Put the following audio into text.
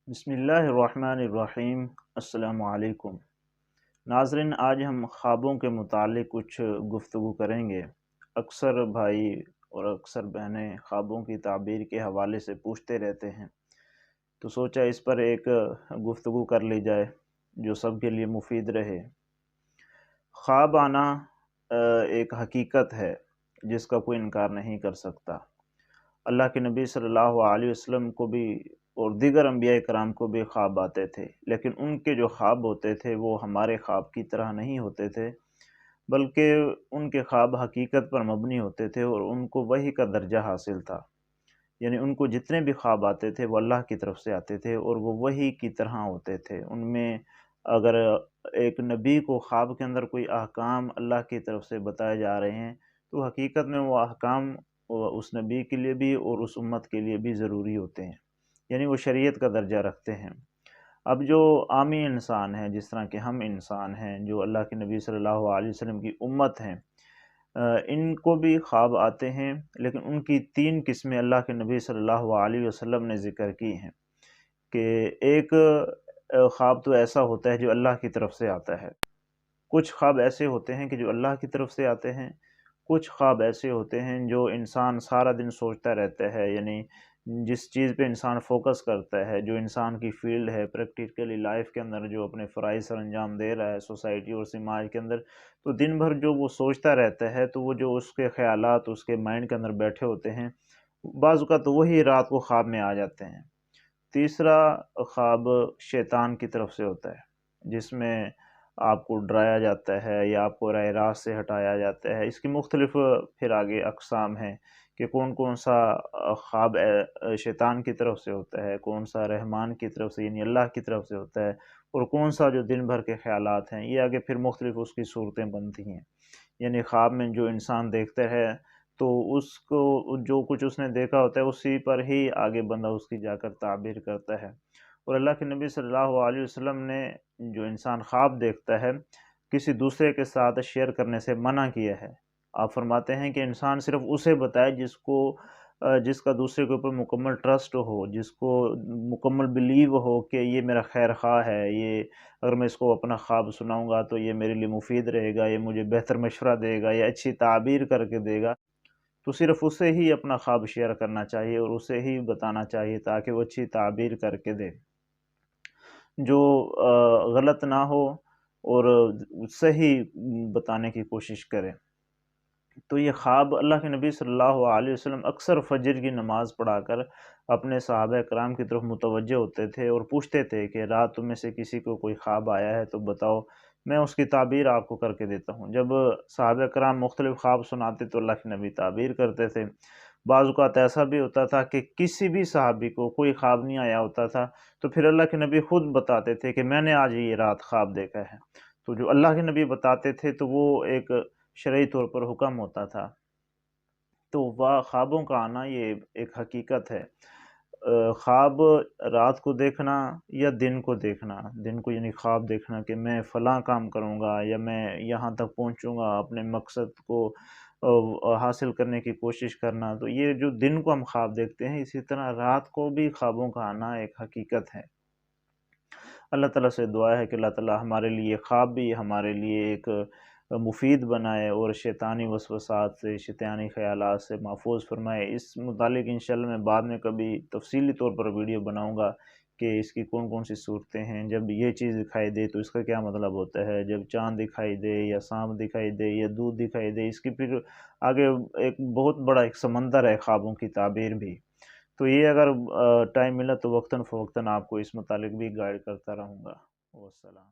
بسم اللہ الرحمن الرحیم۔ السلام علیکم ناظرین، آج ہم خوابوں کے متعلق کچھ گفتگو کریں گے۔ اکثر بھائی اور اکثر بہنیں خوابوں کی تعبیر کے حوالے سے پوچھتے رہتے ہیں، تو سوچا اس پر ایک گفتگو کر لی جائے جو سب کے لیے مفید رہے۔ خواب آنا ایک حقیقت ہے جس کا کوئی انکار نہیں کر سکتا۔ اللہ کے نبی صلی اللہ علیہ وسلم کو بھی اور دیگر انبیاء کرام کو بھی خواب آتے تھے، لیکن ان کے جو خواب ہوتے تھے وہ ہمارے خواب کی طرح نہیں ہوتے تھے، بلکہ ان کے خواب حقیقت پر مبنی ہوتے تھے اور ان کو وحی کا درجہ حاصل تھا۔ یعنی ان کو جتنے بھی خواب آتے تھے وہ اللہ کی طرف سے آتے تھے اور وہ وحی کی طرح ہوتے تھے۔ ان میں اگر ایک نبی کو خواب کے اندر کوئی احکام اللہ کی طرف سے بتائے جا رہے ہیں تو حقیقت میں وہ احکام اس نبی کے لیے بھی اور اس امت کے لیے بھی ضروری ہوتے ہیں، یعنی وہ شریعت کا درجہ رکھتے ہیں۔ اب جو عامی انسان ہیں، جس طرح کہ ہم انسان ہیں جو اللہ کے نبی صلی اللہ علیہ وسلم کی امت ہیں، ان کو بھی خواب آتے ہیں، لیکن ان کی 3 قسمیں اللہ کے نبی صلی اللہ علیہ وسلم نے ذکر کی ہیں کہ ایک خواب تو ایسا ہوتا ہے جو اللہ کی طرف سے آتا ہے، کچھ خواب ایسے ہوتے ہیں کہ جو اللہ کی طرف سے آتے ہیں، کچھ خواب ایسے ہوتے ہیں جو انسان سارا دن سوچتا رہتا ہے، یعنی جس چیز پہ انسان فوکس کرتا ہے، جو انسان کی فیلڈ ہے پریکٹیکلی لائف کے اندر، جو اپنے فرائض سر انجام دے رہا ہے سوسائٹی اور سماج کے اندر، تو دن بھر جو وہ سوچتا رہتا ہے تو وہ جو اس کے خیالات اس کے مائنڈ کے اندر بیٹھے ہوتے ہیں، بعض اوقات تو وہی رات کو خواب میں آ جاتے ہیں۔ تیسرا خواب شیطان کی طرف سے ہوتا ہے، جس میں آپ کو ڈرایا جاتا ہے یا آپ کو راہ راست سے ہٹایا جاتا ہے۔ اس کی مختلف پھر آگے اقسام ہیں کہ کون کون سا خواب شیطان کی طرف سے ہوتا ہے، کون سا رحمان کی طرف سے یعنی اللہ کی طرف سے ہوتا ہے، اور کون سا جو دن بھر کے خیالات ہیں۔ یہ آگے پھر مختلف اس کی صورتیں بنتی ہیں، یعنی خواب میں جو انسان دیکھتا ہے تو اس کو جو کچھ اس نے دیکھا ہوتا ہے اسی پر ہی آگے بندہ اس کی جا کر تعبیر کرتا ہے۔ اور اللہ کے نبی صلی اللہ علیہ وسلم نے جو انسان خواب دیکھتا ہے کسی دوسرے کے ساتھ شیئر کرنے سے منع کیا ہے۔ آپ فرماتے ہیں کہ انسان صرف اسے بتائے جس کا دوسرے کے اوپر مکمل ٹرسٹ ہو، جس کو مکمل بلیو ہو کہ یہ میرا خیر خواہ ہے، یہ اگر میں اس کو اپنا خواب سناؤں گا تو یہ میرے لیے مفید رہے گا، یہ مجھے بہتر مشورہ دے گا، یہ اچھی تعبیر کر کے دے گا، تو صرف اسے ہی اپنا خواب شیئر کرنا چاہیے اور اسے ہی بتانا چاہیے تاکہ وہ اچھی تعبیر کر کے دے، جو غلط نہ ہو اور صحیح بتانے کی کوشش کرے۔ تو یہ خواب اللہ کے نبی صلی اللہ علیہ وسلم اکثر فجر کی نماز پڑھا کر اپنے صحابہ کرام کی طرف متوجہ ہوتے تھے اور پوچھتے تھے کہ رات تم میں سے کسی کو کوئی خواب آیا ہے تو بتاؤ، میں اس کی تعبیر آپ کو کر کے دیتا ہوں۔ جب صحابہ کرام مختلف خواب سناتے تو اللہ کے نبی تعبیر کرتے تھے۔ بعض اوقات ایسا بھی ہوتا تھا کہ کسی بھی صحابی کو کوئی خواب نہیں آیا ہوتا تھا تو پھر اللہ کے نبی خود بتاتے تھے کہ میں نے آج یہ رات خواب دیکھا ہے۔ تو جو اللہ کے نبی بتاتے تھے تو وہ ایک شرعی طور پر حکم ہوتا تھا۔ تو خوابوں کا آنا یہ ایک حقیقت ہے۔ خواب رات کو دیکھنا یا دن کو دیکھنا، دن کو یعنی خواب دیکھنا کہ میں فلاں کام کروں گا یا میں یہاں تک پہنچوں گا، اپنے مقصد کو حاصل کرنے کی کوشش کرنا، تو یہ جو دن کو ہم خواب دیکھتے ہیں اسی طرح رات کو بھی خوابوں کا آنا ایک حقیقت ہے۔ اللہ تعالیٰ سے دعا ہے کہ اللہ تعالیٰ ہمارے لیے خواب بھی ہمارے لیے ایک مفید بنائے اور شیطانی وسوسات سے، شیطانی خیالات سے محفوظ فرمائے۔ اس متعلق انشاءاللہ میں بعد میں کبھی تفصیلی طور پر ویڈیو بناؤں گا کہ اس کی کون کون سی صورتیں ہیں، جب یہ چیز دکھائی دے تو اس کا کیا مطلب ہوتا ہے، جب چاند دکھائی دے یا سانپ دکھائی دے یا دودھ دکھائی دے، اس کی پھر آگے ایک بہت بڑا ایک سمندر ہے خوابوں کی تعبیر بھی۔ تو یہ اگر ٹائم ملا تو وقتاً فوقتاً آپ کو اس متعلق بھی گائیڈ کرتا رہوں گا۔ والسلام۔